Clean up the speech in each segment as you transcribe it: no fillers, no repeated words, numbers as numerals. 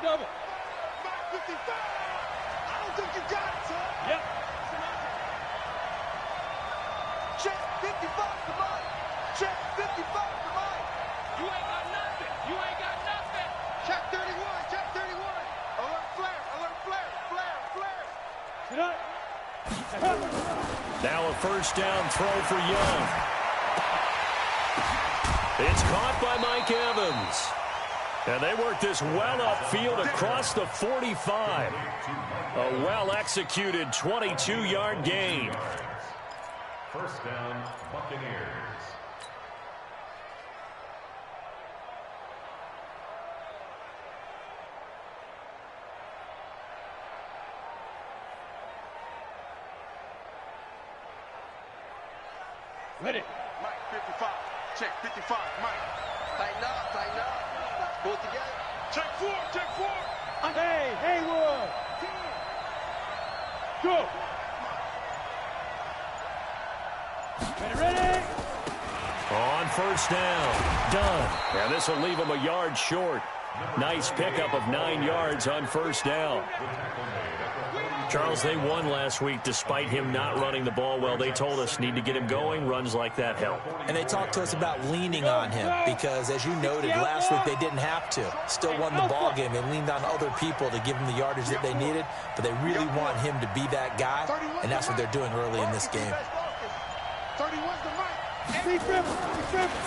double. 55. I don't think you got it, son. Yep. Check 55 to Mike. Check 55 to Mike. You ain't got nothing. You ain't got nothing. Check 31. Check 31. Alert flare. Alert flare. Flare. Flare. Sit up. Now a first down throw for Young. It's caught by Mike Evans. And they work this well upfield across the 45. A well-executed 22-yard gain. First down, Buccaneers. Ready. Mike 55. Check 55. Mike. Tighten up. Tighten up. Pull it together. Check 4. Check 4. Hey, Haywood. Go. Ready. On first down. Done. And this will leave him a yard short. Nice pickup of 9 yards on first down. Charles, they won last week despite him not running the ball well. They told us need to get him going. Runs like that help. And they talked to us about leaning on him because, as you noted, last week they didn't have to. Still won the ball game. They leaned on other people to give them the yardage that they needed, but they really want him to be that guy, and that's what they're doing early in this game. 31's the Mike.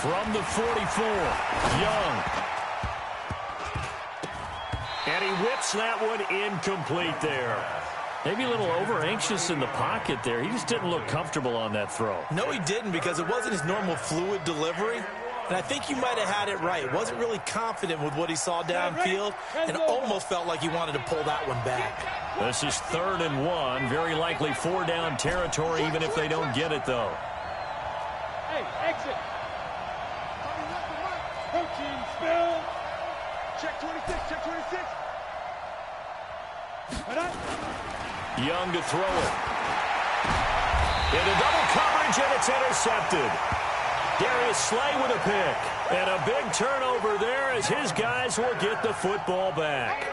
From the 44, Young. And he whips that one incomplete there. Maybe a little over-anxious in the pocket there. He just didn't look comfortable on that throw. No, he didn't, because it wasn't his normal fluid delivery. And I think you might have had it right. Wasn't really confident with what he saw downfield and almost felt like he wanted to pull that one back. This is 3rd and 1. Very likely 4-down territory, even if they don't get it, though. Hey, exit. 13, spill. Check 26. Check 26. Young to throw it. Into double coverage, and it's intercepted. Darius Slay with a pick. And a big turnover there as his guys will get the football back.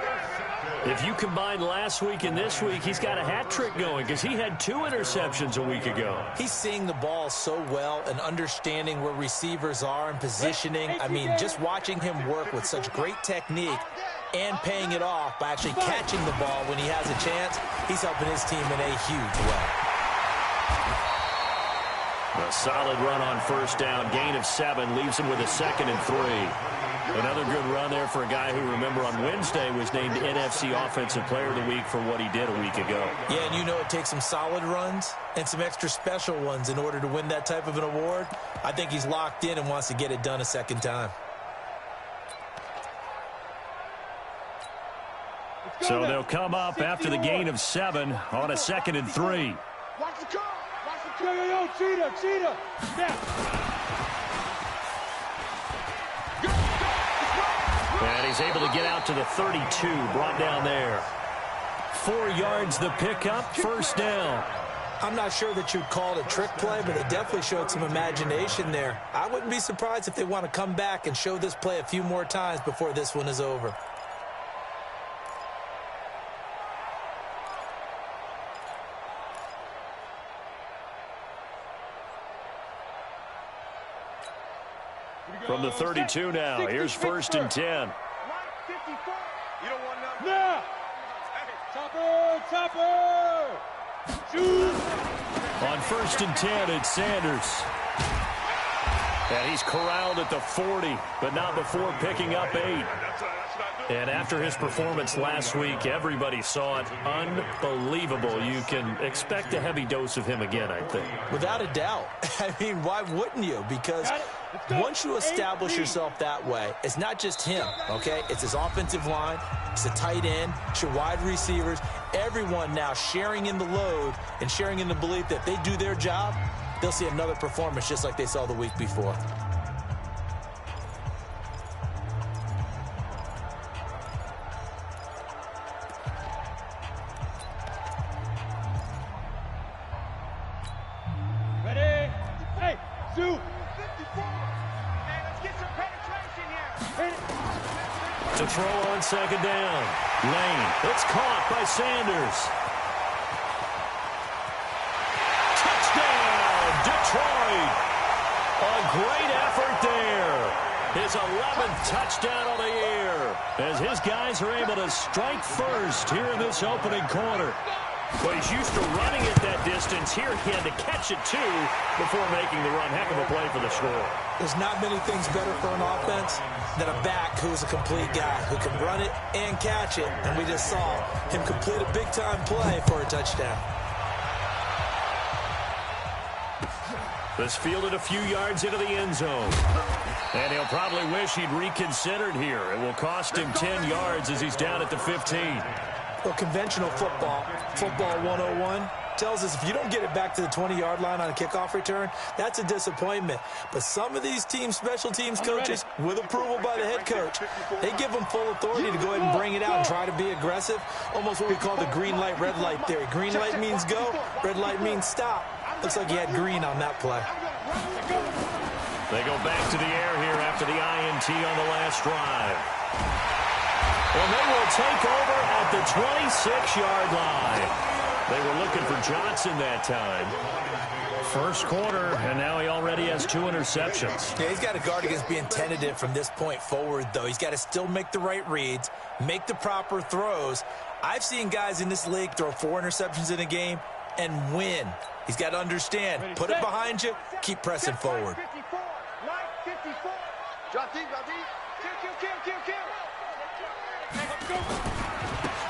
If you combine last week and this week, he's got a hat trick going because he had 2 interceptions a week ago. He's seeing the ball so well and understanding where receivers are and positioning. I mean, just watching him work with such great technique and paying it off by actually catching the ball when he has a chance, he's helping his team in a huge way. A solid run on first down. Gain of 7 leaves him with a 2nd and 3. Another good run there for a guy who, remember, on Wednesday was named NFC Offensive Player of the Week for what he did a week ago. Yeah, and you know it takes some solid runs and some extra special ones in order to win that type of an award. I think he's locked in and wants to get it done a second time. So they'll come up after the gain of 7 on a 2nd and 3. Watch the car. Watch the car. Yo, cheetah. Now. And he's able to get out to the 32, brought down there. 4 yards the pickup, first down. I'm not sure that you'd call it a trick play, but it definitely showed some imagination there. I wouldn't be surprised if they want to come back and show this play a few more times before this one is over. From the 32 now, here's 1st and 10. You don't want nothing. Now. Topper. Shoot. On 1st and 10, it's Sanders. And he's corralled at the 40, but not before picking up 8. And after his performance last week, everybody saw it. Unbelievable. You can expect a heavy dose of him again, I think. Without a doubt. I mean, why wouldn't you? Because once you establish yourself that way, it's not just him, okay? It's his offensive line, it's the tight end, it's your wide receivers, everyone now sharing in the load and sharing in the belief that if they do their job, they'll see another performance just like they saw the week before. To throw on second down. Lane. It's caught by Sanders. Touchdown, Detroit. A great effort there. His 11th touchdown of the year as his guys are able to strike first here in this opening quarter. Well, he's used to running at that distance. Here he had to catch it, too, before making the run. Heck of a play for the score. There's not many things better for an offense than a back who's a complete guy who can run it and catch it. And we just saw him complete a big-time play for a touchdown. This fielded a few yards into the end zone. And he'll probably wish he'd reconsidered here. It will cost him 10 yards as he's down at the 15. Well, conventional football 101, tells us if you don't get it back to the 20-yard line on a kickoff return, that's a disappointment. But some of these teams, special teams coaches, with approval by the head coach, they give them full authority to go ahead and bring it out and try to be aggressive, almost what we call the green light, red light theory. Green light means go, red light means stop. Looks like he had green on that play. They go back to the air here after the INT on the last drive. Well, they will take over at the 26-yard line. They were looking for Johnson that time. First quarter, and now he already has 2 interceptions. Yeah, he's got to guard against being tentative from this point forward, though. He's got to still make the right reads, make the proper throws. I've seen guys in this league throw 4 interceptions in a game and win. He's got to understand, put it behind you, keep pressing forward.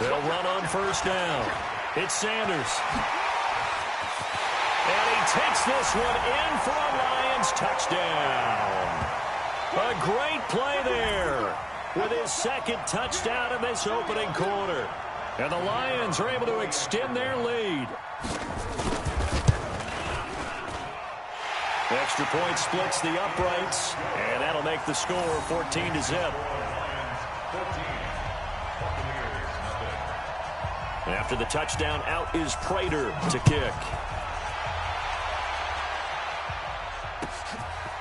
They'll run on first down. It's Sanders. And he takes this one in for a Lions touchdown. A great play there with his second touchdown in this opening quarter. And the Lions are able to extend their lead. The extra point splits the uprights, and that'll make the score 14-0. After the touchdown, out is Prater to kick.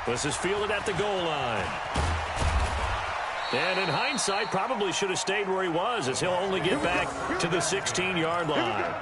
This is fielded at the goal line. And in hindsight, probably should have stayed where he was, as he'll only get back to the 16-yard line.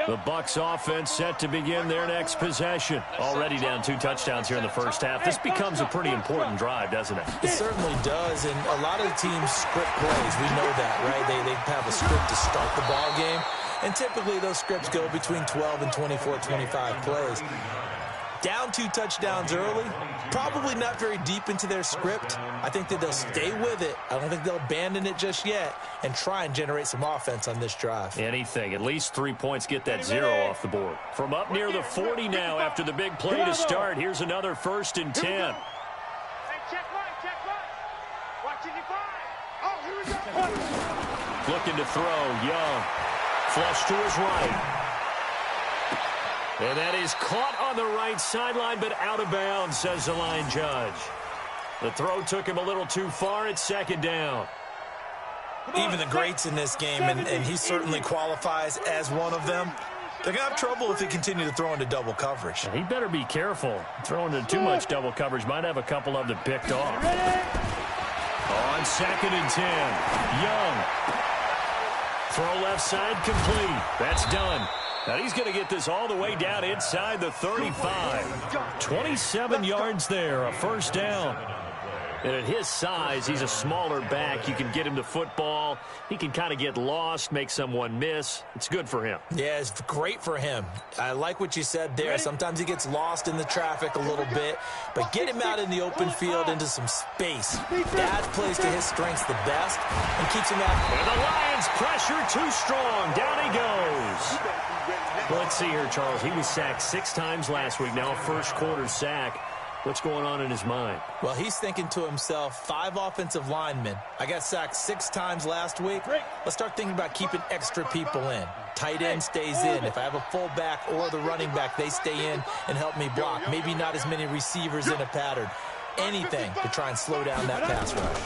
The Bucs offense set to begin their next possession. Already down 2 touchdowns here in the first half. This becomes a pretty important drive, doesn't it? It certainly does, and a lot of the teams script plays. We know that, right? They have a script to start the ball game, and typically those scripts go between 12 and 24, 25 plays. Down 2 touchdowns early, probably not very deep into their script. I think that they'll stay with it. I don't think they'll abandon it just yet and try and generate some offense on this drive. Anything. At least 3 points get that 0 off the board. From up near the 40 now after the big play to start. Here's another 1st and 10. Hey, check right. Watching the 5. Oh, here we go. Looking to throw. Young. Flush to his right. And that is caught on the right sideline, but out of bounds, says the line judge. The throw took him a little too far. It's 2nd down. Even the greats in this game, and he certainly qualifies as one of them, they're going to have trouble if they continue to throw into double coverage. He better be careful. Throwing into too much double coverage might have a couple of them picked off. On 2nd and 10, Young. Throw left side complete. That's done. Now he's going to get this all the way down inside the 35. 27 yards there, a 1st down. And at his size, he's a smaller back. You can get him to football. He can kind of get lost, make someone miss. It's good for him. Yeah, it's great for him. I like what you said there. Sometimes he gets lost in the traffic a little bit, but get him out in the open field into some space. That plays to his strengths the best and keeps him out. And the Lions pressure too strong. Down he goes. Well, let's see here, Charles. He was sacked 6 times last week. Now a first quarter sack. What's going on in his mind? Well, he's thinking to himself, 5 offensive linemen. I got sacked 6 times last week. Let's start thinking about keeping extra people in. Tight end stays in. If I have a fullback or the running back, they stay in and help me block. Maybe not as many receivers in a pattern. Anything to try and slow down that pass rush.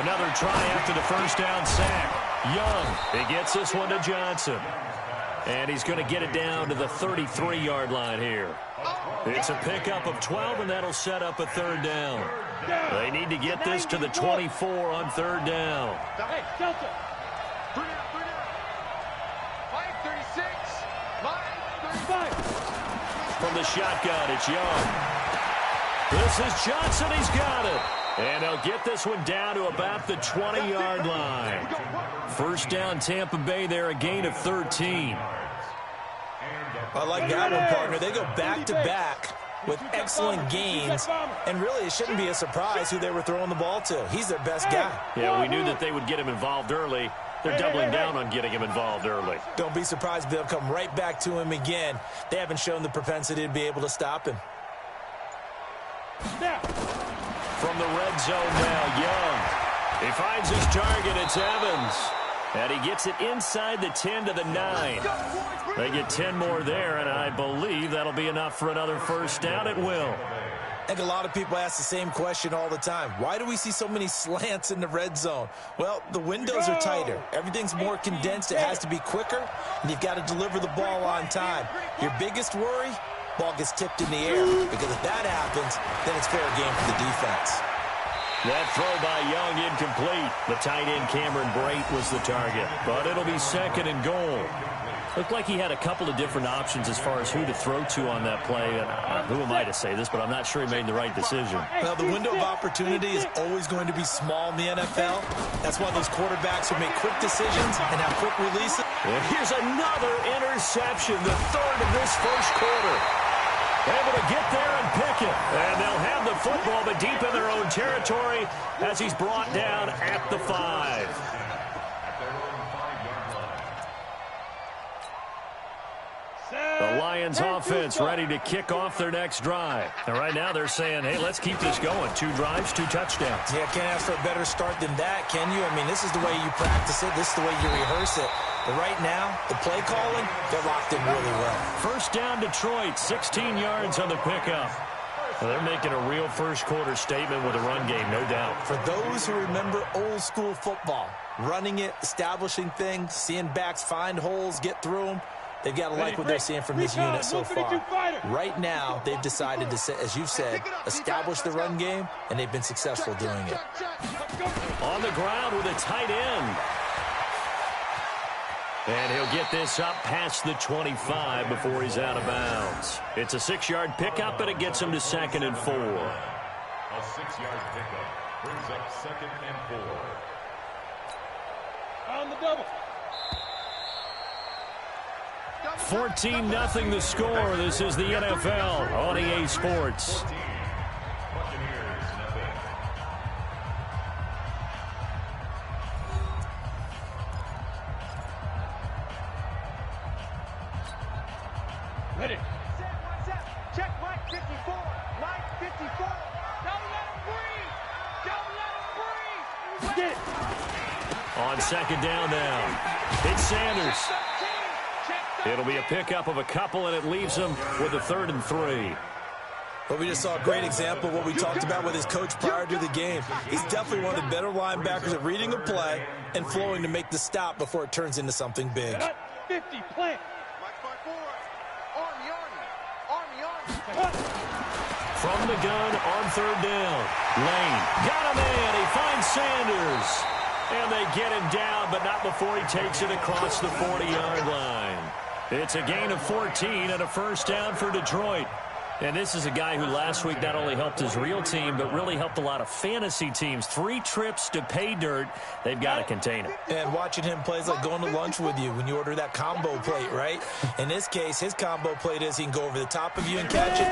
Another try after the first down sack. Young, he gets this one to Johnson. And he's going to get it down to the 33-yard line here. It's a pickup of 12, and that'll set up a third down. They need to get this to the 24 on third down. Hey, Delta. 536. 535. From the shotgun, it's Young. This is Johnson. He's got it. And they'll get this one down to about the 20-yard line. First down, Tampa Bay there, a gain of 13. I like that one, partner. They go back-to-back with excellent gains. And really, it shouldn't be a surprise who they were throwing the ball to. He's their best guy. Yeah, we knew that they would get him involved early. They're doubling down on getting him involved early. Don't be surprised they'll come right back to him again. They haven't shown the propensity to be able to stop him. From the red zone now, Young. He finds his target. It's Evans. And he gets it inside the 10 to the 9. They get 10 more there, and I believe that'll be enough for another first down. It will. I think a lot of people ask the same question all the time. Why do we see so many slants in the red zone? Well, the windows are tighter. Everything's more condensed. It has to be quicker, and you've got to deliver the ball on time. Your biggest worry? Ball gets tipped in the air, because if that happens, then it's fair game for the defense. That throw by Young incomplete. The tight end Cameron Brate was the target, but it'll be second and goal. Looked like he had a couple of different options as far as who to throw to on that play. Who am I to say this, but I'm not sure he made the right decision. Well, the window of opportunity is always going to be small in the NFL. That's why those quarterbacks who make quick decisions and have quick releases. And here's another interception, the third of this first quarter. Able to get there and pick it. And they'll have the football, but deep in their own territory as he's brought down at the 5. The Lions offense ready to kick off their next drive. And right now they're saying, hey, let's keep this going. 2 drives, 2 touchdowns. Yeah, can't ask for a better start than that, can you? I mean, this is the way you practice it. This is the way you rehearse it. But right now, the play calling, they're locked in really well. First down, Detroit, 16 yards on the pickup. Well, they're making a real first quarter statement with a run game, no doubt. For those who remember old school football, running it, establishing things, seeing backs find holes, get through them, they've got to like what they're seeing from this unit so far. Right now, they've decided to, as you've said, establish the run game, and they've been successful doing it. On the ground with a tight end. And he'll get this up past the 25 before he's out of bounds. It's a 6-yard pickup, and it gets him to 2nd and 4. A 6-yard pickup brings up 2nd and 4. On the double. 14-0 the score. This is the NFL on EA Sports. Buccaneers, nothing. Ready. Check Mike 54. Mike 54. Don't let him breathe. Don't let him breathe. Get it. On 2nd down now. It's Sanders. It'll be a pickup of a couple, and it leaves him with a 3rd and 3. But we just saw a great example of what we talked about with his coach prior to the game. He's definitely one of the better linebackers at reading a play and flowing to make the stop before it turns into something big. 50, plant. From the gun on 3rd down. Lane got him in. He finds Sanders. And they get him down, but not before he takes it across the 40-yard line. It's a gain of 14 and a first down for Detroit. And this is a guy who last week not only helped his real team, but really helped a lot of fantasy teams. 3 trips to pay dirt. They've got to contain him. And watching him play is like going to lunch with you when you order that combo plate, right? In this case, his combo plate is he can go over the top of you and catch it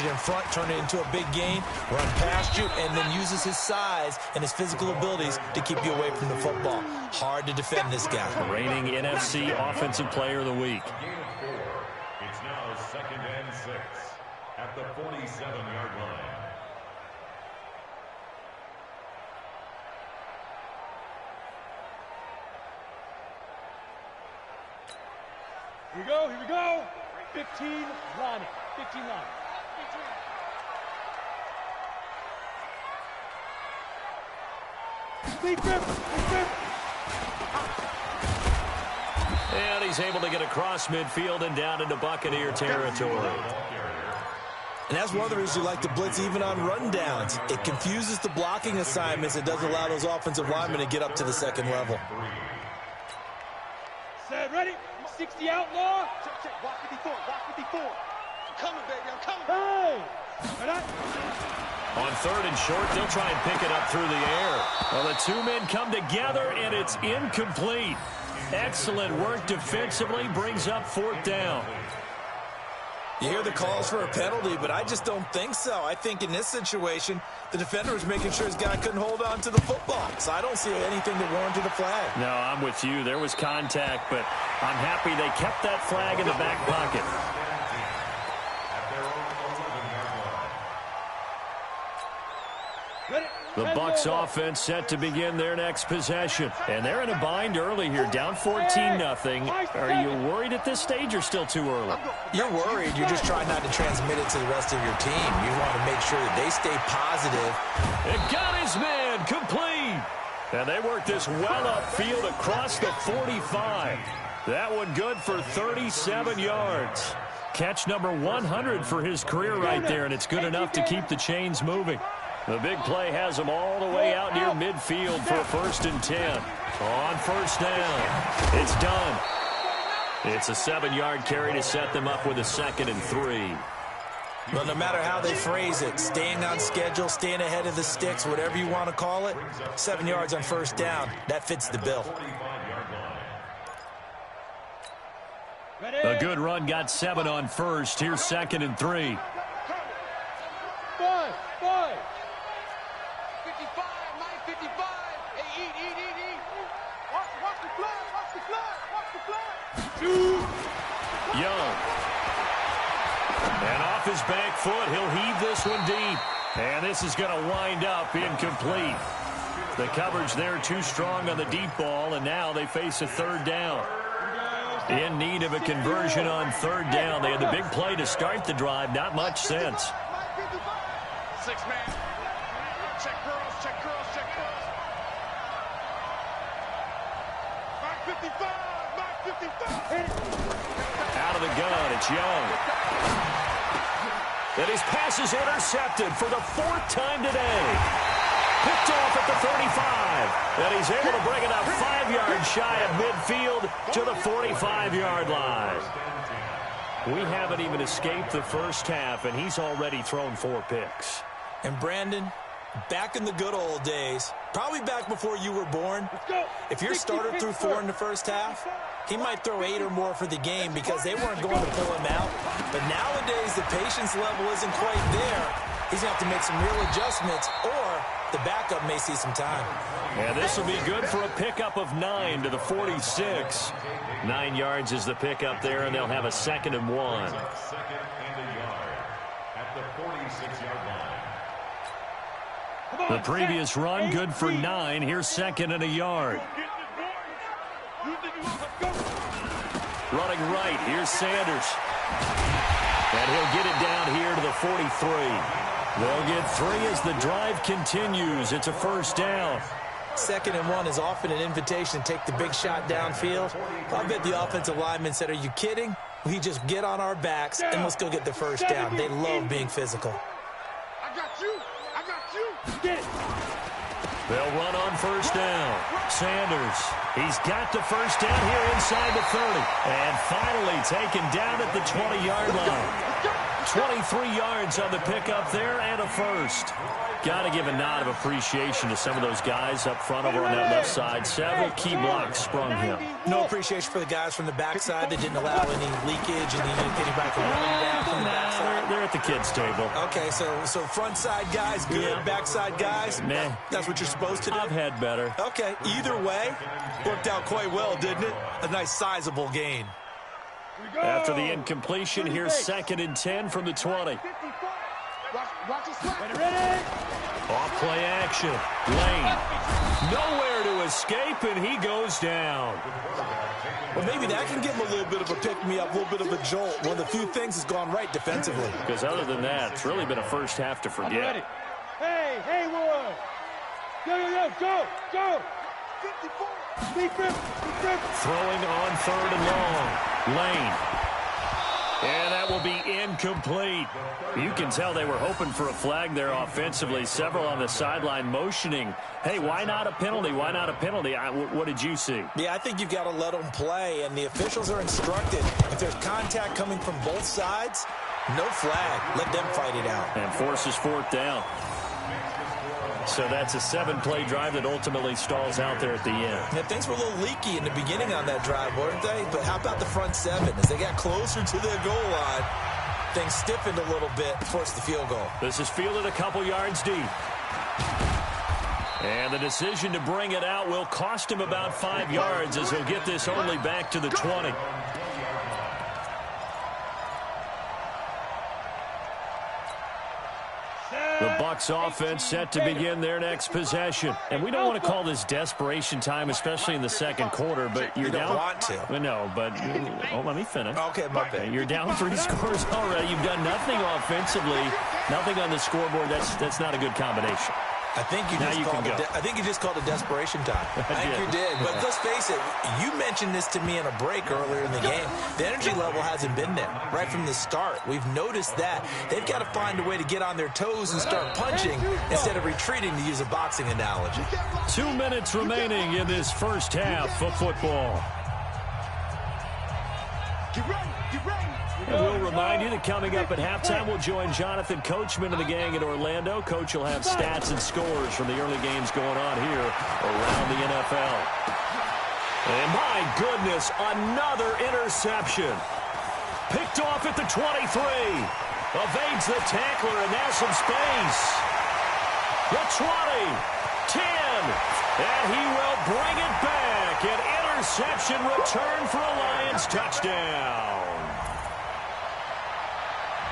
in front, turn it into a big gain, run past you, and then uses his size and his physical abilities to keep you away from the football. Hard to defend this guy. Reigning NFC Offensive Player of the Week. It's now 2nd and 6 at the 47-yard line. Here we go, here we go. 15 lining, 15 lining. Lead grip, lead grip. And he's able to get across midfield and down into Buccaneer territory. And that's one of the reasons you like to blitz even on rundowns. It confuses the blocking assignments. It doesn't allow those offensive linemen to get up to the second level. Set, ready? 60 outlaw. Check. Walk 54. Walk 54. I'm coming, baby. I'm coming. Hey! On third and short, they'll try and pick it up through the air. Well, the two men come together, and it's incomplete. Excellent work defensively, brings up fourth down. You hear the calls for a penalty, but I just don't think so. I think in this situation, the defender was making sure his guy couldn't hold on to the football. So I don't see anything that warranted a flag. No, I'm with you. There was contact, but I'm happy they kept that flag in the back pocket. The Bucs offense set to begin their next possession. And they're in a bind early here, down 14-0. Are you worried at this stage or still too early? You're worried. You're just trying not to transmit it to the rest of your team. You want to make sure that they stay positive. It got his man complete. And they work this well upfield across the 45. That one good for 37 yards. Catch number 100 for his career right there, and it's good enough to keep the chains moving. The big play has them all the way out near midfield for first and 10. On first down, it's done. It's a 7-yard carry to set them up with a 2nd and 3. Well, no matter how they phrase it, staying on schedule, staying ahead of the sticks, whatever you want to call it, 7 yards on first down, that fits the bill. A good run got 7 on first. Here's 2nd and 3. 5. 55, 955. Hey, eat. Watch the flag. Young. And off his back foot, he'll heave this one deep. And this is going to wind up incomplete. The coverage there too strong on the deep ball, and now they face a third down. In need of a conversion on third down. They had the big play to start the drive. Not much sense. 6-man. Check girls. 955. Out of the gun, it's Young. And his pass is intercepted for the 4th time today. Picked off at the 35. And he's able to bring it up 5 yards shy of midfield to the 45-yard line. We haven't even escaped the first half, and he's already thrown 4 picks. And Brandon, back in the good old days, probably back before you were born, if your starter threw 4 in the first half, he might throw 8 or more for the game because they weren't going to pull him out. But nowadays, the patience level isn't quite there. He's going to have to make some real adjustments, or the backup may see some time. And this will be good for a pickup of 9 to the 46. 9 yards is the pickup there, and they'll have a 2nd and 1. 2nd and a yard at the 46-yard line. The previous run, good for 9. Here's 2nd and a yard. Running right, here's Sanders. And he'll get it down here to the 43. They'll get 3 as the drive continues. It's a first down. 2nd and 1 is often an invitation to take the big shot downfield. I bet the offensive linemen said, are you kidding? We just get on our backs and let's go get the first down. They love being physical. I got you. Get it. They'll run on first down. Sanders, he's got the first down here inside the 30. And finally taken down at the 20-yard line. 23 yards on the pickup there and a first. Got to give a nod of appreciation to some of those guys up front over on that left side. Several key blocks sprung him. No appreciation for the guys from the backside that didn't allow any leakage and anybody from running down from the backside. They're at the kids' table. Okay, so front side guys good, Yeah. backside guys, Meh. that's what you're supposed to do? I've had better. Okay, either way, worked out quite well, didn't it? A nice sizable gain. After the incompletion, here's 2nd and 10 from the 20. Watch it slap. Ready? Off play action. Lane. Nowhere to escape, and he goes down. Well, maybe that can give him a little bit of a pick-me-up, a little bit of a jolt. One of the few things has gone right defensively. Because other than that, it's really been a first half to I'm ready. forget. Hey, Haywood. Go. 54. Throwing on 3rd and long. Lane. And that will be incomplete. You can tell they were hoping for a flag there offensively. Several on the sideline motioning, hey, why not a penalty? Why not a penalty? What did you see? Yeah, I think you've got to let them play, and the officials are instructed. If there's contact coming from both sides, no flag. Let them fight it out. And forces 4th down. So that's a 7-play drive that ultimately stalls out there at the end. Yeah, things were a little leaky in the beginning on that drive, weren't they? But how about the front 7? As they got closer to their goal line, things stiffened a little bit, forced the field goal. This is fielded a couple yards deep. And the decision to bring it out will cost him about 5 yards as he'll get this only back to the 20. The Bucs offense set to begin their next possession. And we don't want to call this desperation time, especially in the second quarter, but you're down. You don't want to. No, but let me finish. Okay, my bad. You're down 3 scores already. You've done nothing offensively, nothing on the scoreboard. That's not a good combination. I think you just called it desperation time. I think you did. But let's face it, you mentioned this to me in a break earlier in the game. The energy level hasn't been there right from the start. We've noticed that. They've got to find a way to get on their toes and start punching instead of retreating, to use a boxing analogy. 2 minutes remaining in this first half of football. And we'll remind you that coming up at halftime, we'll join Jonathan Coachman and the gang in Orlando. Coach will have stats and scores from the early games going on here around the NFL. And my goodness, another interception. Picked off at the 23. Evades the tackler, and now some space. The 20, 10, and he will bring it back. An interception return for a Lions touchdown.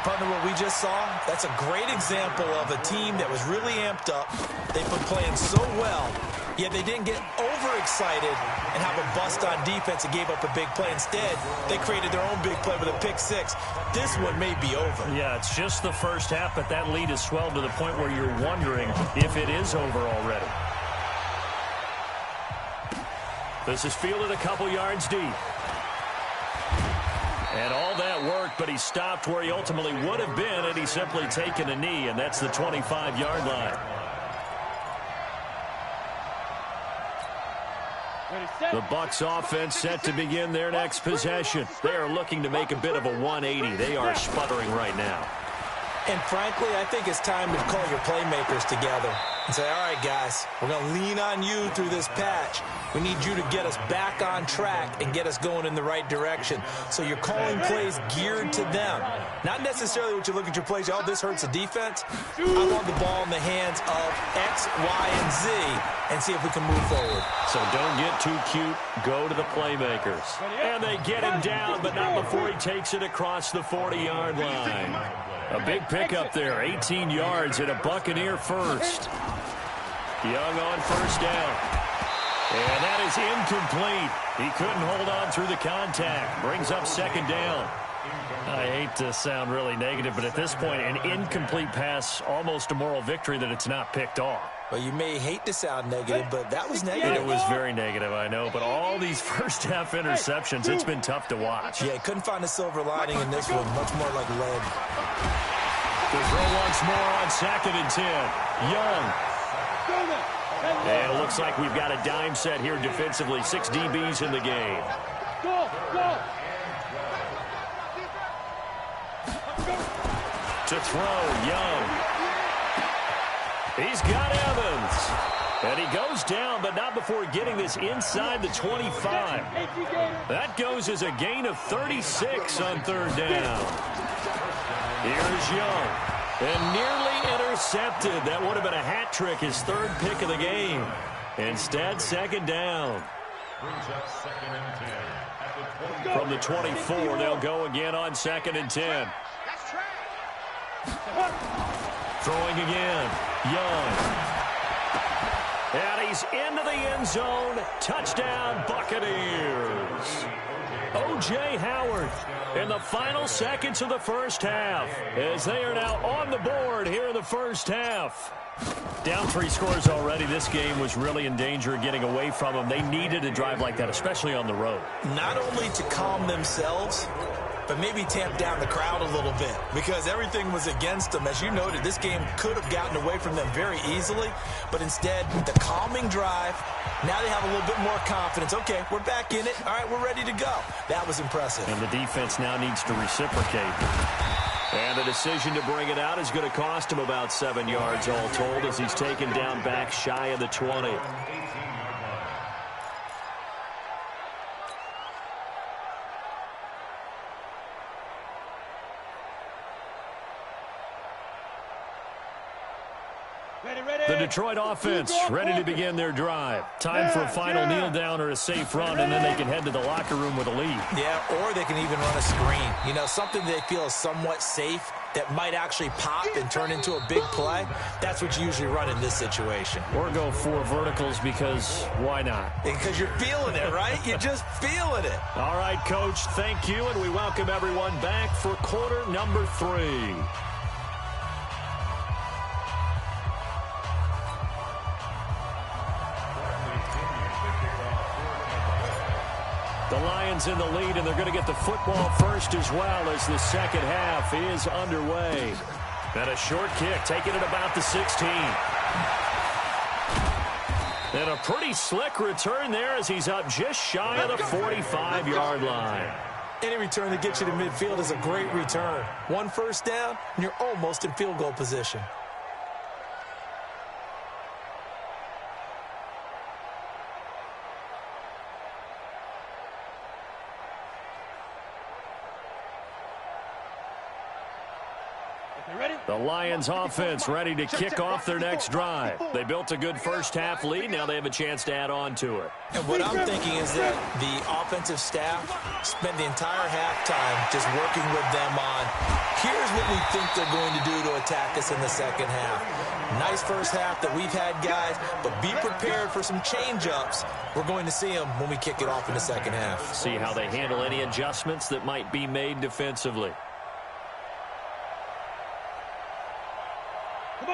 Partner, what we just saw, that's a great example of a team that was really amped up. They've been playing so well, yet they didn't get overexcited and have a bust on defense and gave up a big play. Instead, they created their own big play with a pick 6. This one may be over. Yeah, it's just the first half, but that lead has swelled to the point where you're wondering if it is over already. This is fielded a couple yards deep. And all that worked, but he stopped where he ultimately would have been had he simply taken a knee, and that's the 25-yard line. The Bucs offense set to begin their next possession. They are looking to make a bit of a 180. They are sputtering right now. And frankly, I think it's time to call your playmakers together and say, all right, guys, we're going to lean on you through this patch. We need you to get us back on track and get us going in the right direction. So you're calling plays geared to them. Not necessarily what you look at your plays, oh, this hurts the defense. I want the ball in the hands of X, Y, and Z and see if we can move forward. So don't get too cute. Go to the playmakers. And they get him down, but not before he takes it across the 40-yard line. A big pickup there, 18 yards and a Buccaneer first. Young on first down. And that is incomplete. He couldn't hold on through the contact. Brings up second down. I hate to sound really negative, but at this point, an incomplete pass, almost a moral victory that it's not picked off. Well, you may hate to sound negative, but that was negative. It was very negative, I know. But all these first-half interceptions, it's been tough to watch. Yeah, couldn't find a silver lining in this one. Much more like lead. The throw once more on 2nd and 10. Young. And it looks like we've got a dime set here defensively. 6 DBs in the game. Go, go. To throw, Young. He's got Evans. And he goes down, but not before getting this inside the 25. That goes as a gain of 36 on 3rd down. Here's Young. And nearly intercepted. That would have been a hat trick, his 3rd pick of the game. Instead, 2nd down. From the 24, they'll go again on 2nd and 10. Throwing again. Young. And he's into the end zone. Touchdown, Buccaneers. O.J. Howard in the final seconds of the first half as they are now on the board here in the first half. Down 3 scores already. This game was really in danger of getting away from them. They needed a drive like that, especially on the road. Not only to calm themselves, but maybe tamp down the crowd a little bit because everything was against them. As you noted, this game could have gotten away from them very easily, but instead, the calming drive, now they have a little bit more confidence. Okay, we're back in it. All right, we're ready to go. That was impressive. And the defense now needs to reciprocate. And the decision to bring it out is going to cost him about 7 yards all told as he's taken down back shy of the 20. The Detroit offense ready to begin their drive. Time for a final kneel down or a safe run, and then they can head to the locker room with a lead. Yeah, or they can even run a screen. You know, something they feel is somewhat safe that might actually pop and turn into a big play. That's what you usually run in this situation. Or go 4 verticals because why not? Because you're feeling it, right? You're just feeling it. All right, Coach, thank you, and we welcome everyone back for quarter number 3. The Lions in the lead, and they're going to get the football first as well as the second half is underway. And a short kick, taking it about the 16. And a pretty slick return there as he's up just shy of the 45-yard line. Any return that gets you to midfield is a great return. 1 first down, and you're almost in field goal position. The Lions offense ready to kick off their next drive. They built a good first half lead. Now they have a chance to add on to it. And what I'm thinking is that the offensive staff spent the entire halftime just working with them on, here's what we think they're going to do to attack us in the second half. Nice first half that we've had, guys, but be prepared for some change-ups. We're going to see them when we kick it off in the second half. See how they handle any adjustments that might be made defensively.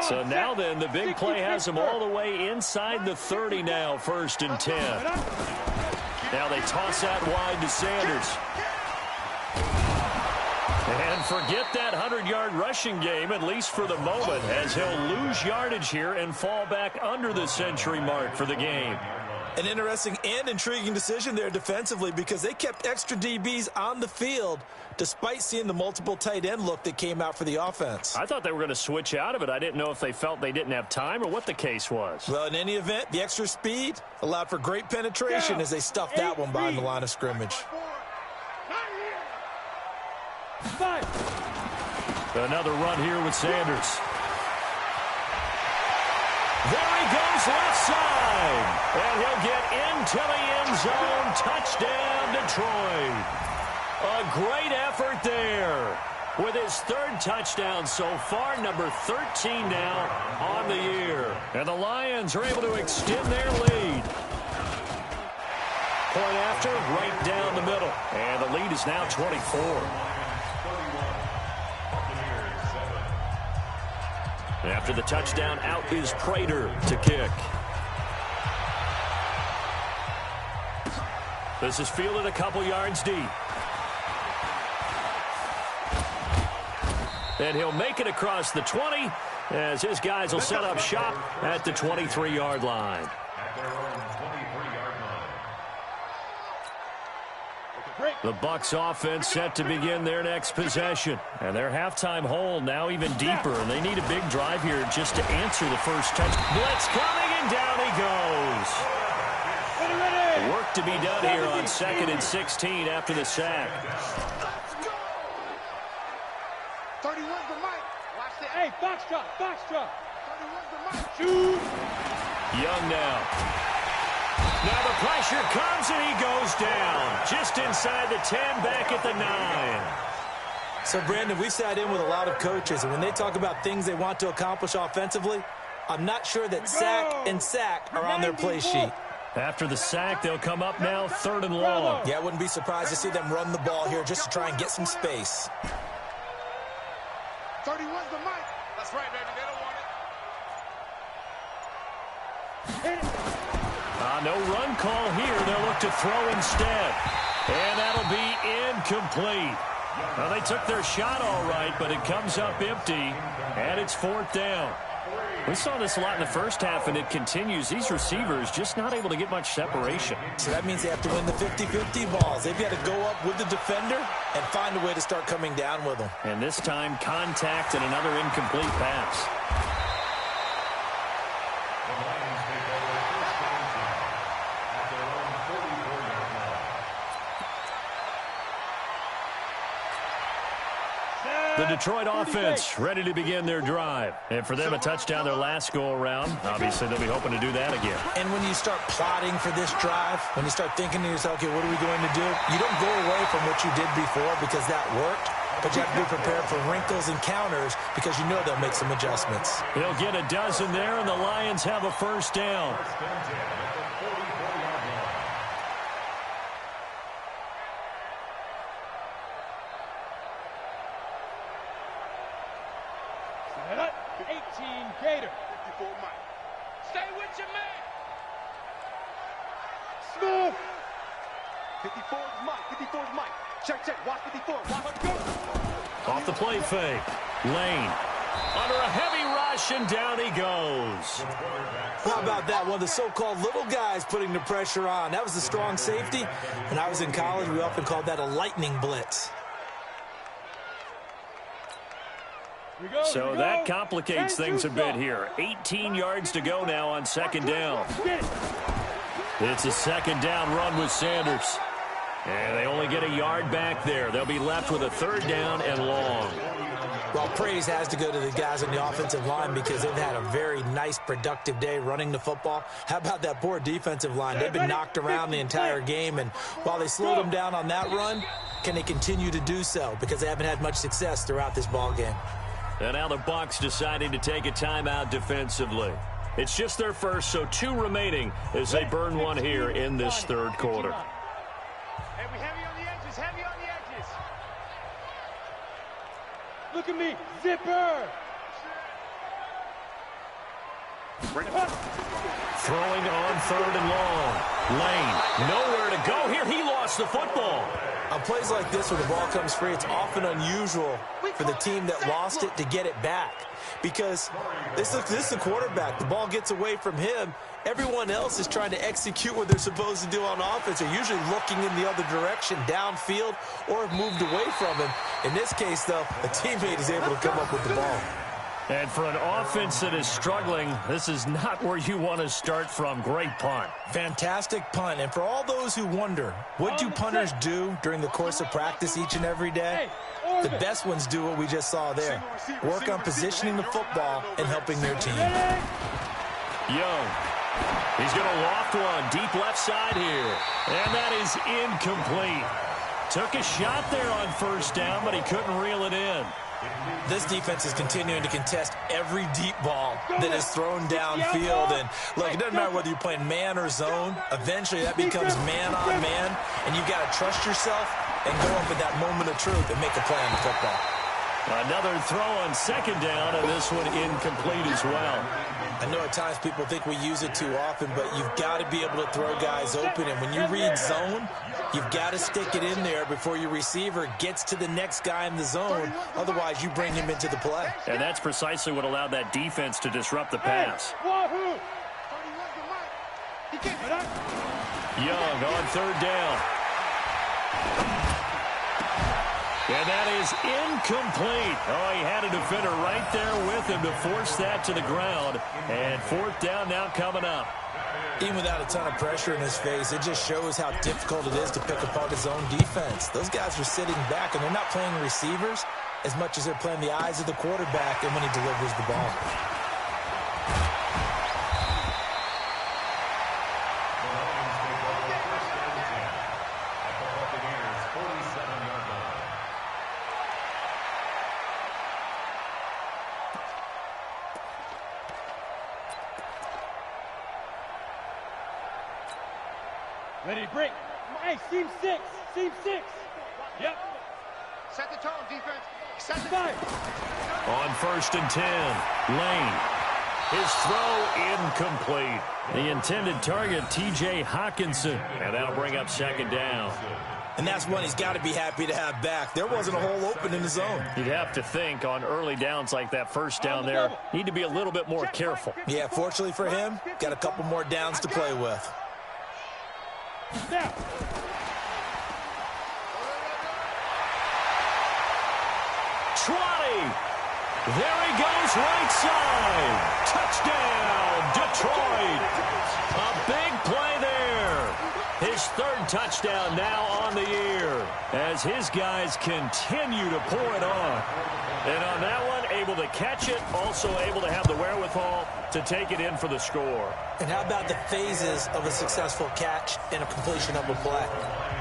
So now then, the big play has them all the way inside the 30 now, 1st and 10. Now they toss that wide to Sanders. And forget that 100-yard rushing game, at least for the moment, as he'll lose yardage here and fall back under the century mark for the game. An interesting and intriguing decision there defensively because they kept extra DBs on the field despite seeing the multiple tight end look that came out for the offense. I thought they were going to switch out of it. I didn't know if they felt they didn't have time or what the case was. Well, in any event, the extra speed allowed for great penetration as they stuffed that one behind the line of scrimmage. Another run here with Sanders. There he goes left side. And he'll get into the end zone. Touchdown, Detroit. A great effort there. With his 3rd touchdown so far, number 13 now on the year. And the Lions are able to extend their lead. Point after, right down the middle. And the lead is now 24. After the touchdown, out is Prater to kick. This is fielded a couple yards deep. And he'll make it across the 20 as his guys will set up shop at the 23-yard line. The Bucs offense set to begin their next possession. And their halftime hole now even deeper. And they need a big drive here just to answer the first touch. Blitz coming, and down he goes. Work to be done here on 2nd and 16 after the sack. 31's the mic. Watch the Hey, box drop, box drop. 31's the mic. Shoot. Young now. Now the pressure comes and he goes down. Just inside the 10, back at the 9. So, Brandon, we sat in with a lot of coaches, and when they talk about things they want to accomplish offensively, I'm not sure that sack and sack are on their play sheet. After the sack, they'll come up now 3rd and long. Yeah, I wouldn't be surprised to see them run the ball here just to try and get some space. 31's the mic. That's right, baby. They don't want it. No run call here. They'll look to throw instead. And that'll be incomplete. Well, they took their shot all right, but it comes up empty, and it's 4th down. We saw this a lot in the first half, and it continues. These receivers just not able to get much separation. So that means they have to win the 50-50 balls. They've got to go up with the defender and find a way to start coming down with them. And this time, contact and another incomplete pass. The Detroit offense ready to begin their drive. And for them, a touchdown their last go-around. Obviously, they'll be hoping to do that again. And when you start plotting for this drive, when you start thinking to yourself, okay, what are we going to do? You don't go away from what you did before because that worked. But you have to be prepared for wrinkles and counters because you know they'll make some adjustments. They'll get a dozen there, and the Lions have a first down. Gator. 54 Mike. Stay with your man. Smith. 54 is Mike. 54 is Mike. Check. Watch 54. Watch go. Off the play fake. Lane. Under a heavy rush, and down he goes. How about that? One of the so-called little guys putting the pressure on. That was the strong safety. When I was in college, we often called that a lightning blitz. So that complicates things a bit here. 18 yards to go now on 2nd down. It's a 2nd down run with Sanders. And they only get a yard back there. They'll be left with a 3rd down and long. Well, praise has to go to the guys on the offensive line because they've had a very nice, productive day running the football. How about that poor defensive line? They've been knocked around the entire game, and while they slowed them down on that run, can they continue to do so? Because they haven't had much success throughout this ball game. And now the Bucs deciding to take a timeout defensively. It's just their first, so 2 remaining as they burn one here in this 3rd quarter. Hey, we heavy on the edges. Heavy on the edges. Look at me. Zipper. Throwing on 3rd and long. Lane, nowhere to go here. He lost the football. On plays like this where the ball comes free, it's often unusual for the team that lost it to get it back. Because this is the quarterback. The ball gets away from him. Everyone else is trying to execute what they're supposed to do on offense. They're usually looking in the other direction, downfield, or have moved away from him. In this case, though, a teammate is able to come up with the ball. And for an offense that is struggling, this is not where you want to start from. Great punt. Fantastic punt. And for all those who wonder, what do punters do during the course of practice each and every day? The best ones do what we just saw there. Work on positioning the football and helping their team. Young. He's going to loft one deep left side here. And that is incomplete. Took a shot there on 1st down, but he couldn't reel it in. This defense is continuing to contest every deep ball that is thrown downfield. And look, it doesn't matter whether you're playing man or zone. Eventually, that becomes man on man. And you've got to trust yourself and go up at that moment of truth and make a play on the football. Another throw on 2nd down, and this one incomplete as well. I know at times people think we use it too often, but you've got to be able to throw guys open. And when you read zone, you've got to stick it in there before your receiver gets to the next guy in the zone. Otherwise, you bring him into the play. And that's precisely what allowed that defense to disrupt the pass. Young on 3rd down. And that is incomplete. Oh, he had a defender right there with him to force that to the ground. And 4th down now coming up. Even without a ton of pressure in his face, it just shows how difficult it is to pick apart his own defense. Those guys are sitting back, and they're not playing receivers as much as they're playing the eyes of the quarterback and when he delivers the ball. Ready to break. Hey, seam 6. Seam 6. Yep. Set the tone, defense. Set the Fire. On 1st and 10, Lane. His throw incomplete. The intended target, T.J. Hawkinson. And that'll bring up second down. And that's one he's got to be happy to have back. There wasn't a hole open in the zone. You'd have to think on early downs like that first down there, need to be a little bit more careful. Yeah, fortunately for him, got a couple more downs to play with. Now. Trotty. There he goes, right side. Touchdown, Detroit. A big play there. His third touchdown now on the year as his guys continue to pour it on. And on that one, able to catch it, also able to have the wherewithal to take it in for the score. And how about the phases of a successful catch and a completion of a play?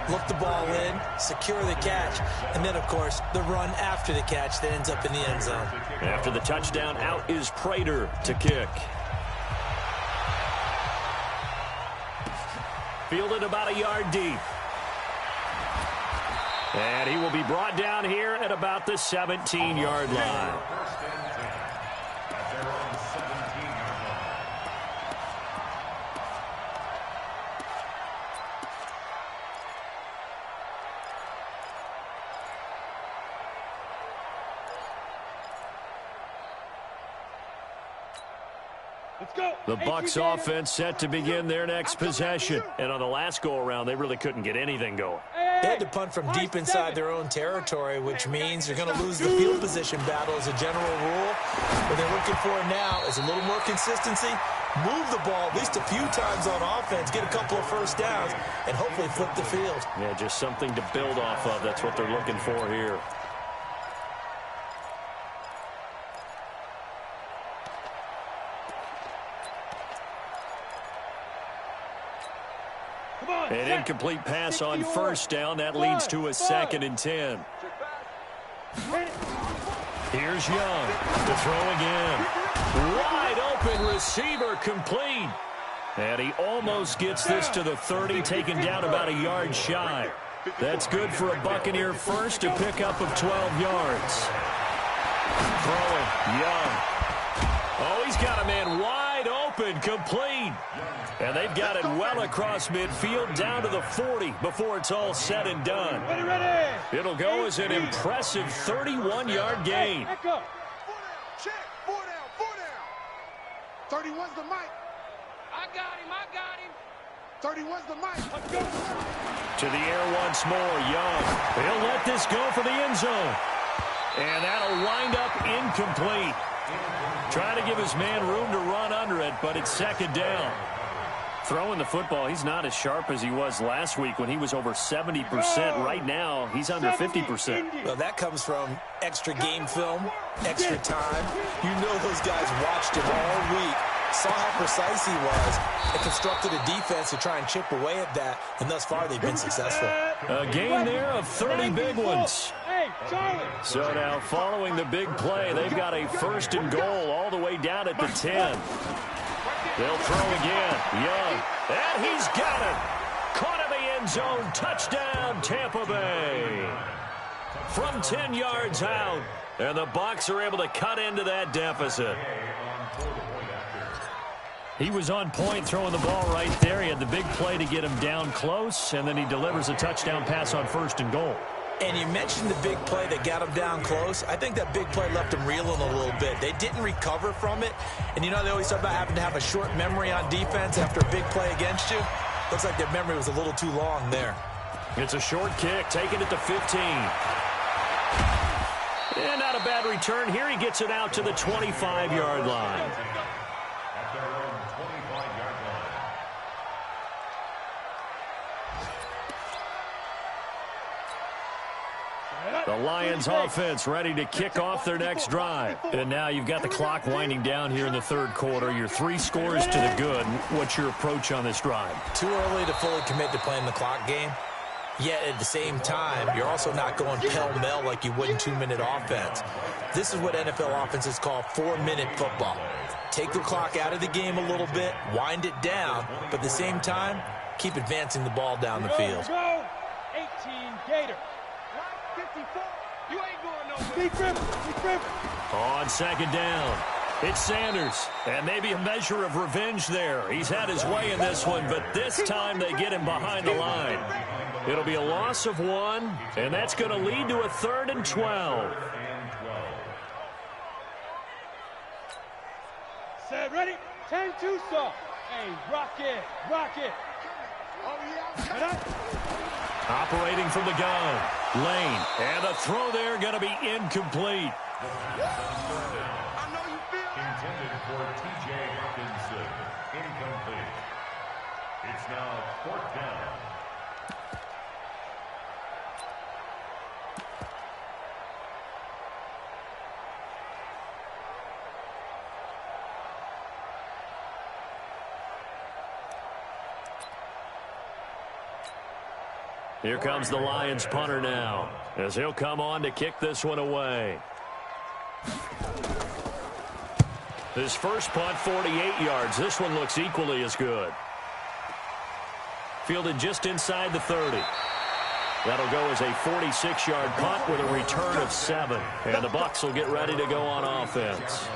Look the ball in, secure the catch, and then, of course, the run after the catch that ends up in the end zone. After the touchdown, out is Prater to kick. Fielded about a yard deep. And he will be brought down here at about the 17-yard line. The Bucs offense set to begin their next possession. And on the last go-around, they really couldn't get anything going. They had to punt from deep inside their own territory, which means they're going to lose the field position battle as a general rule. What they're looking for now is a little more consistency, move the ball at least a few times on offense, get a couple of first downs, and hopefully flip the field. Yeah, just something to build off of. That's what they're looking for here. An incomplete pass on first down. That leads to a 2nd and 10. Here's Young to throw again. Wide open receiver complete. And he almost gets this to the 30, taken down about a yard shy. That's good for a Buccaneer first, a pickup of 12 yards. Throwing, Young. Oh, he's got a man wide open, complete. And they've got it well across midfield down to the 40 before it's all said and done. Ready. It'll go as an impressive 31-yard gain. Back up. Check. 4 down. 31's the mic. I got him. 31's the mic. Let's go. To the air once more, Young. He'll let this go for the end zone. And that'll wind up incomplete. Trying to give his man room to run under it, but it's 2nd down. Throwing the football, he's not as sharp as he was last week when he was over 70%. Right now, he's under 50%. Well, that comes from extra game film, extra time. You know those guys watched him all week, saw how precise he was, and constructed a defense to try and chip away at that, and thus far they've been successful. A gain there of 30 big ones. So now, following the big play, they've got a 1st and goal all the way down at the 10. They'll throw again. Young. And he's got it. Caught in the end zone. Touchdown, Tampa Bay. From 10 yards out. And the Bucs are able to cut into that deficit. He was on point throwing the ball right there. He had the big play to get him down close, and then he delivers a touchdown pass on 1st and goal. And you mentioned the big play that got him down close. I think that big play left him reeling a little bit. They didn't recover from it. And you know they always talk about having to have a short memory on defense after a big play against you. Looks like their memory was a little too long there. It's a short kick, taken at the 15. And not a bad return here. He gets it out to the 25-yard line. The Lions offense ready to kick off their next drive. And now you've got the clock winding down here in the 3rd quarter. Your 3 scores to the good. What's your approach on this drive? Too early to fully commit to playing the clock game. Yet at the same time, you're also not going pell-mell like you would in 2-minute offense. This is what NFL offenses call 4-minute football. Take the clock out of the game a little bit, wind it down, but at the same time, keep advancing the ball down the field. 18 Gator. You ain't going nowhere. On 2nd down. It's Sanders, and maybe a measure of revenge there. He's had his way in this one, but this time they get him behind the line. It'll be a loss of 1, and that's going to lead to a 3rd and 12. Set, ready? 10-2, sir. Hey, rock it, rock it. Operating from the gun, Lane, and a throw there going to be incomplete. Intended for T.J. Hawkinson. Incomplete. It's now 4th down. Here comes the Lions punter now, as he'll come on to kick this one away. His first punt, 48 yards. This one looks equally as good. Fielded just inside the 30. That'll go as a 46-yard punt with a return of 7. And the Bucs will get ready to go on offense.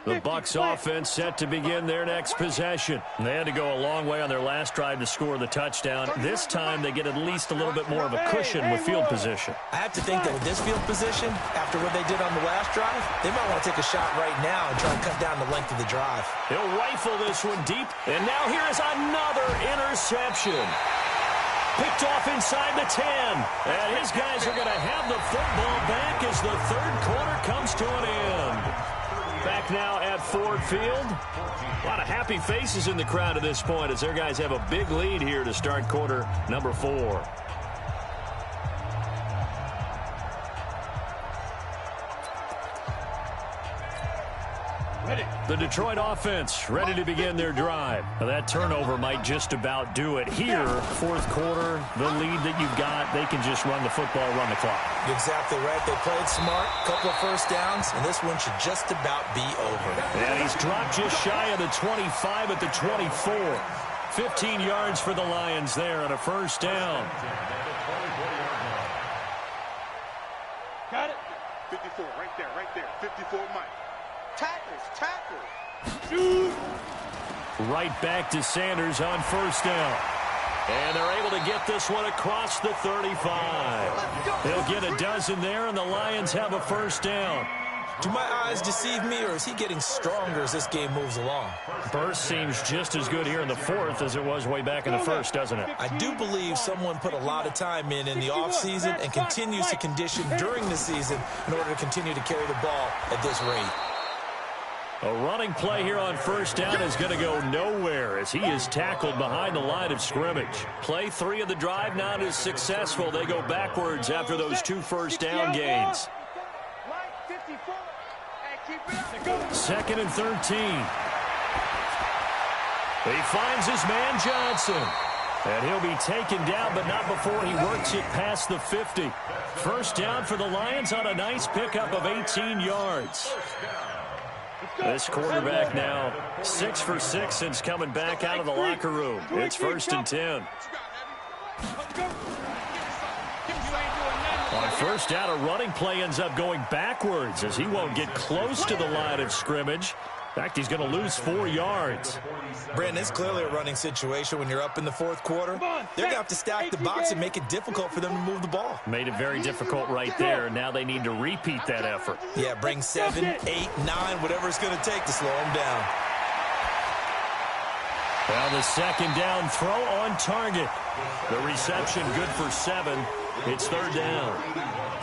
The Bucs offense set to begin their next possession. They had to go a long way on their last drive to score the touchdown. This time they get at least a little bit more of a cushion with field position. I have to think that with this field position, after what they did on the last drive, they might want to take a shot right now and try and cut down the length of the drive. He'll rifle this one deep, and now here is another interception. Picked off inside the 10, and his guys are going to have the football back as the 3rd quarter comes to an end. Back now at Ford Field. A lot of happy faces in the crowd at this point as their guys have a big lead here to start quarter number 4. The Detroit offense ready to begin their drive. Now that turnover might just about do it here. 4th quarter, the lead that you've got, they can just run the football, run the clock. Exactly right. They played smart, couple of first downs, and this one should just about be over. And he's dropped just shy of the 25 at the 24. 15 yards for the Lions there on a first down. Got it. 54, right there. 54, Mike. Tackles. Shoot. Right back to Sanders on first down. And they're able to get this one across the 35. They'll get a dozen there, and the Lions have a first down. Do my eyes deceive me, or is he getting stronger as this game moves along? Burst seems just as good here in the 4th as it was way back in the 1st, doesn't it? I do believe someone put a lot of time in the offseason and continues to condition during the season in order to continue to carry the ball at this rate. A running play here on first down is going to go nowhere as he is tackled behind the line of scrimmage. Play 3 of the drive not as successful. They go backwards after those 2 first down gains. 2nd and 13. He finds his man Johnson. And he'll be taken down, but not before he works it past the 50. First down for the Lions on a nice pickup of 18 yards. This quarterback now 6 for 6 since coming back out of the locker room. It's 1st and 10. On first down, a running play ends up going backwards as he won't get close to the line of scrimmage. In fact, he's going to lose 4 yards. Brandon, it's clearly a running situation when you're up in the 4th quarter. They're going to have to stack the box and make it difficult for them to move the ball. Made it very difficult right there. Now they need to repeat that effort. Yeah, bring 7, 8, 9, whatever it's going to take to slow them down. Well, the 2nd down throw on target. The reception good for 7. It's 3rd down.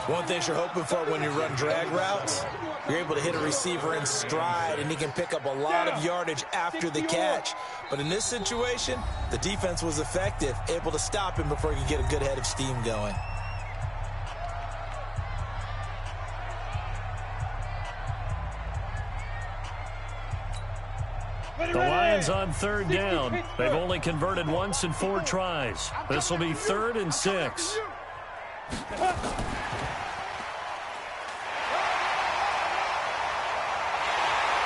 One thing you're hoping for when you run drag routes, you're able to hit a receiver in stride, and he can pick up a lot of yardage after the catch. But in this situation, the defense was effective, able to stop him before he could get a good head of steam going. The Lions on 3rd down. They've only converted once in 4 tries. This will be 3rd and 6.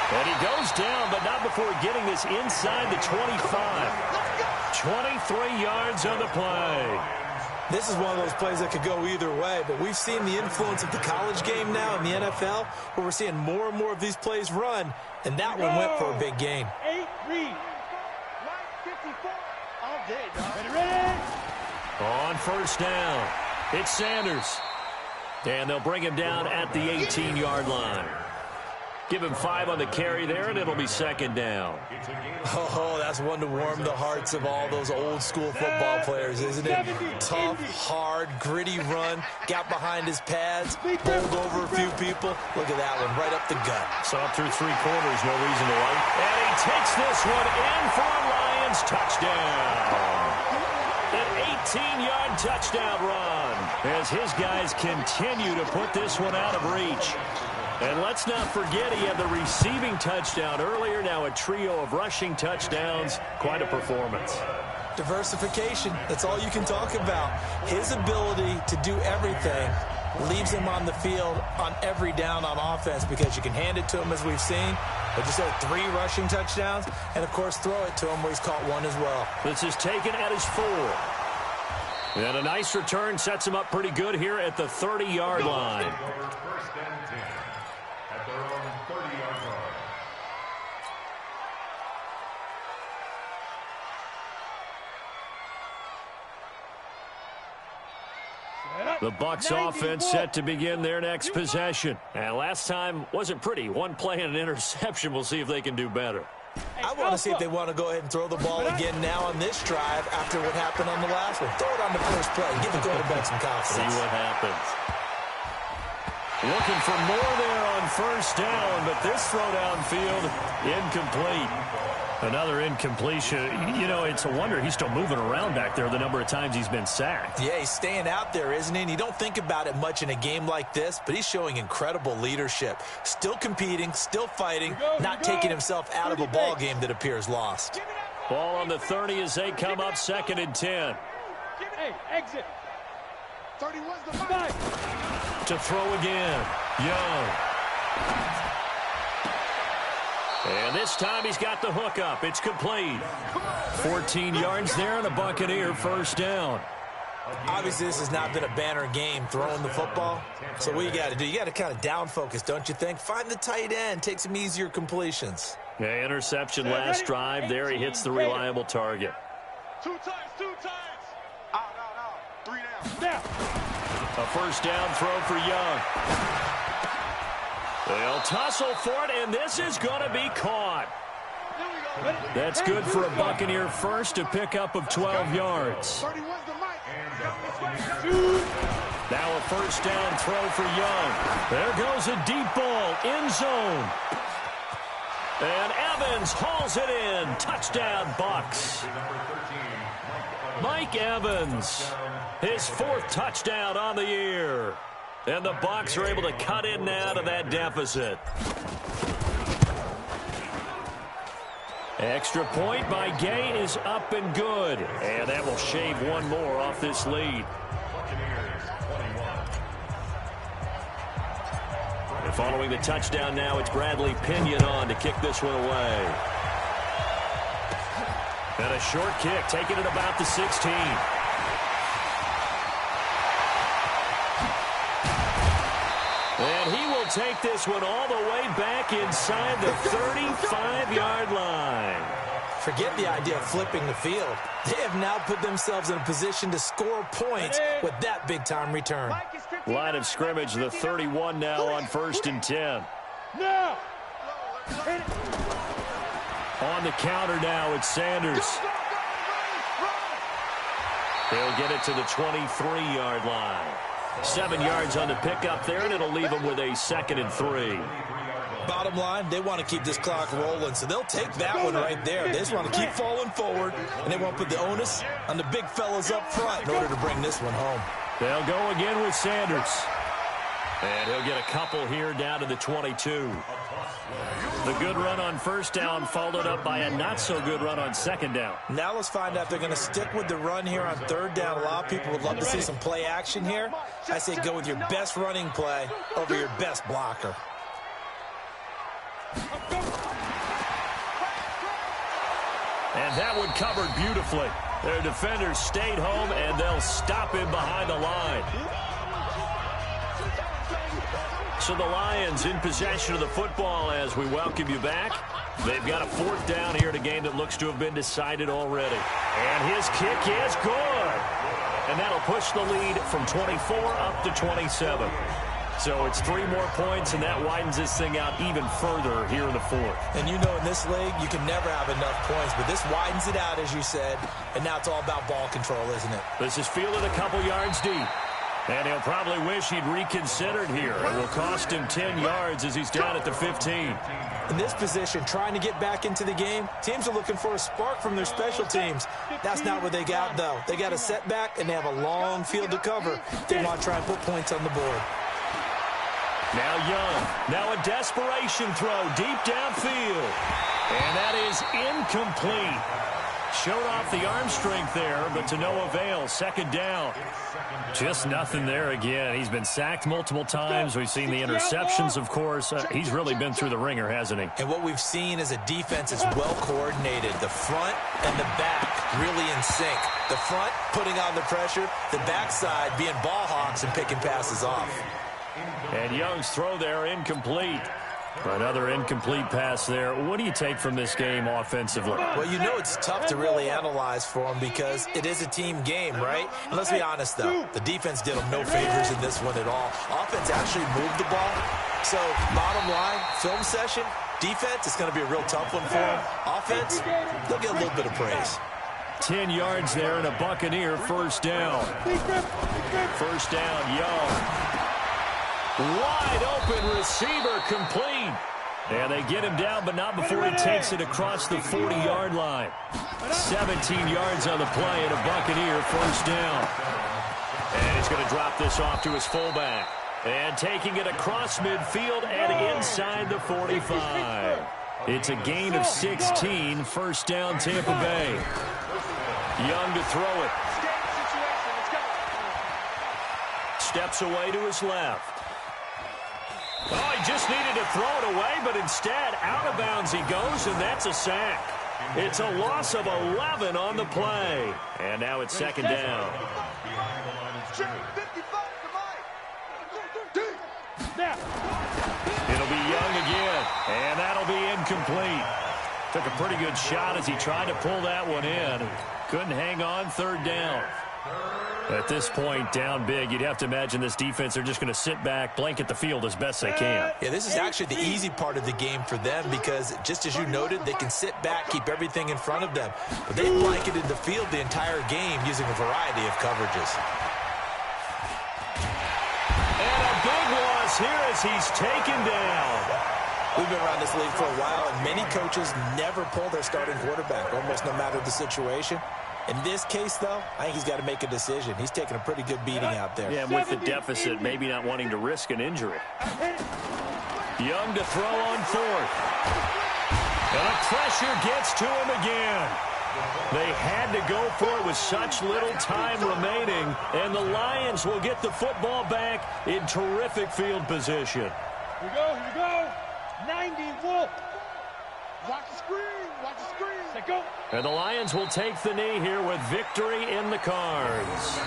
And he goes down, but not before getting this inside the 25. 23 yards on the play. This is one of those plays that could go either way, but we've seen the influence of the college game now in the NFL, where we're seeing more and more of these plays run, and that one went for a big gain. 8 read. 54 all day, dog. Ready? On first down, it's Sanders. And they'll bring him down at the 18-yard line. Give him 5 on the carry there, and it'll be second down. Oh, that's one to warm the hearts of all those old-school football players, isn't it? Tough, hard, gritty run, got behind his pads, bowled over a few people. Look at that one, right up the gut. Saw through 3 quarters, no reason to wait. And he takes this one in for a Lions touchdown. An 18-yard touchdown run as his guys continue to put this one out of reach. And let's not forget he had the receiving touchdown earlier, now a trio of rushing touchdowns. Quite a performance. Diversification, that's all you can talk about. His ability to do everything leaves him on the field on every down on offense because you can hand it to him as we've seen. But just had 3 rushing touchdowns and, of course, throw it to him where he's caught 1 as well. This is taken at his 4. And a nice return sets him up pretty good here at the 30-yard line. First and 10 at their own 30-yard line. The Bucs offense set to begin their next possession. And last time wasn't pretty. 1 play and an interception. We'll see if they can do better. I want to see if they want to go ahead and throw the ball again now on this drive after what happened on the last one. Throw it on the first play. Give the quarterback some confidence. See what happens. Looking for more there on first down, but this throw downfield incomplete. Another incompletion. You know, it's a wonder he's still moving around back there the number of times he's been sacked. Yeah, he's staying out there, isn't he? And you don't think about it much in a game like this, but he's showing incredible leadership. Still competing, still fighting, not taking himself out of a ball game that appears lost. Ball on the 30 as they come up 2nd and 10. Hey, exit. 31's the fight. To throw again. Young. And this time he's got the hook up. It's complete. 14 yards there and a Buccaneer first down. Obviously, this has not been a banner game throwing the football. So what you got to do, you got to kind of down focus, don't you think? Find the tight end. Take some easier completions. Yeah, interception last drive. There he hits the reliable target. 2 times, 2 times. Out. 3 down. Now. A first down throw for Young. They'll tussle for it, and this is going to be caught. That's good for a Buccaneer first, a pickup of 12 yards. 31's the mic. Now a first down throw for Young. There goes a deep ball, end zone. And Evans hauls it in. Touchdown, Bucs. Mike Evans, his 4th touchdown on the year. And the Bucs are able to cut in now to that deficit. Extra point by Gay is up and good. And that will shave 1 more off this lead. And following the touchdown now, it's Bradley Pinion on to kick this one away. And a short kick, taking it about the 16. And he will take this one all the way back inside the 35-yard line. Forget the idea of flipping the field. They have now put themselves in a position to score points with that big-time return. Line of scrimmage, the 31 now on 1st and 10. Now. On the counter now, it's Sanders. They'll get it to the 23-yard line. 7 yards on the pickup there, and it'll leave them with a 2nd and 3. Bottom line, they want to keep this clock rolling, so they'll take that one right there. They just want to keep falling forward, and they want to put the onus on the big fellas up front in order to bring this one home. They'll go again with Sanders. And he'll get a couple here down to the 22. The good run on first down followed up by a not-so-good run on 2nd down. Now let's find out if they're going to stick with the run here on 3rd down. A lot of people would love to see some play action here. I say go with your best running play over your best blocker. And that one covered beautifully. Their defenders stayed home, and they'll stop him behind the line. So the Lions in possession of the football as we welcome you back. They've got a 4th down here in a game that looks to have been decided already. And his kick is good. And that'll push the lead from 24 up to 27. So it's 3 more points, and that widens this thing out even further here in the 4th. And you know in this league, you can never have enough points, but this widens it out, as you said, and now it's all about ball control, isn't it? This is fielded a couple yards deep. And he'll probably wish he'd reconsidered here. It will cost him 10 yards as he's down at the 15. In this position, trying to get back into the game, teams are looking for a spark from their special teams. That's not what they got, though. They got a setback, and they have a long field to cover. They want to try and put points on the board. Now Young. Now a desperation throw deep downfield. And that is incomplete. Showed off the arm strength there, but to no avail. 2nd down. Just nothing there again. He's been sacked multiple times. We've seen the interceptions, of course. He's really been through the ringer, hasn't he? And what we've seen is a defense that's well coordinated. The front and the back really in sync. The front putting on the pressure. The backside being ball hawks and picking passes off. And Young's throw there incomplete. Another incomplete pass there. What do you take from this game offensively? Well, you know it's tough to really analyze for them because it is a team game, right? And let's be honest, though. The defense did them no favors in this one at all. Offense actually moved the ball. So, bottom line, film session, defense, it's going to be a real tough one for them. Offense, they'll get a little bit of praise. 10 yards there and a Buccaneer 1st down. 1st down, Young. Wide open receiver complete. And they get him down, but not before he takes it across the 40-yard line. 17 yards on the play and a Buccaneer 1st down. And he's going to drop this off to his fullback. And taking it across midfield and inside the 45. It's a gain of 16, 1st down Tampa Bay. Young to throw it. Steps away to his left. Oh, he just needed to throw it away, but instead, out of bounds he goes, and that's a sack. It's a loss of 11 on the play. And now it's 2nd down. It'll be Young again, and that'll be incomplete. Took a pretty good shot as he tried to pull that one in. Couldn't hang on, 3rd down. At this point, down big, you'd have to imagine this defense are just going to sit back, blanket the field as best they can. Yeah, this is actually the easy part of the game for them because, just as you noted, they can sit back, keep everything in front of them. But they blanketed the field the entire game using a variety of coverages. And a big loss here as he's taken down. We've been around this league for a while, and many coaches never pull their starting quarterback, almost no matter the situation. In this case, though, I think he's got to make a decision. He's taking a pretty good beating out there. Yeah, with the deficit, maybe not wanting to risk an injury. Young to throw on 4th. And the pressure gets to him again. They had to go for it with such little time remaining, and the Lions will get the football back in terrific field position. Here we go, here we go. 90 Wolf. Watch the screen, watch the screen. Let go. And the Lions will take the knee here with victory in the cards.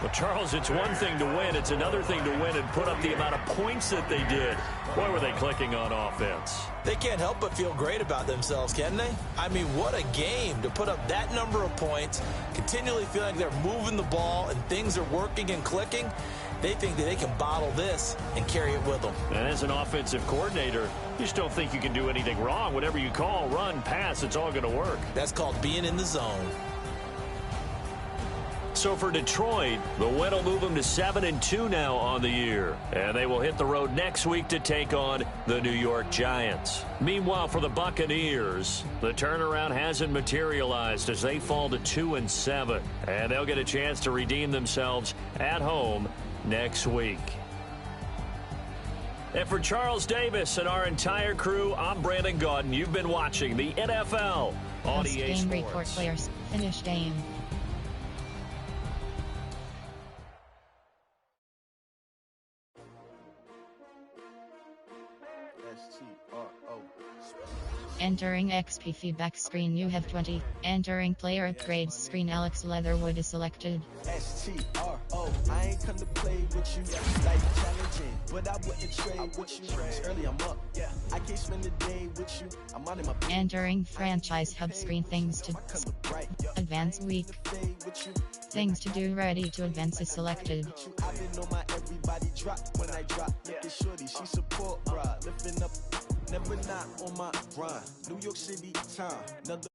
Well, Charles, it's one thing to win. It's another thing to win and put up the amount of points that they did. Boy, were they clicking on offense. They can't help but feel great about themselves, can they? I mean, what a game to put up that number of points, continually feeling like they're moving the ball and things are working and clicking. They think that they can bottle this and carry it with them. And as an offensive coordinator, you just don't think you can do anything wrong. Whatever you call, run, pass, it's all going to work. That's called being in the zone. So for Detroit, the win will move them to 7-2 now on the year. And they will hit the road next week to take on the New York Giants. Meanwhile, for the Buccaneers, the turnaround hasn't materialized as they fall to 2-7. And they'll get a chance to redeem themselves at home next week. And for Charles Davis and our entire crew, I'm Brandon Gaudin. You've been watching the NFL on EA Game Sports. report players. Finish game. Entering XP feedback screen, you have 20. Entering player upgrades screen, Alex Leatherwood is selected. STRO, I ain't come to play with you. Life challenging, but I wouldn't trade with you. It's early, I'm up. I can't spend the day with you. I'm out in my Entering franchise hub screen, things to advance week. Things to do, ready to advance is selected. I didn't know my everybody drop when I drop. Look at shorty, she support, bruh. Lifting up, never not on my grind. New York City time.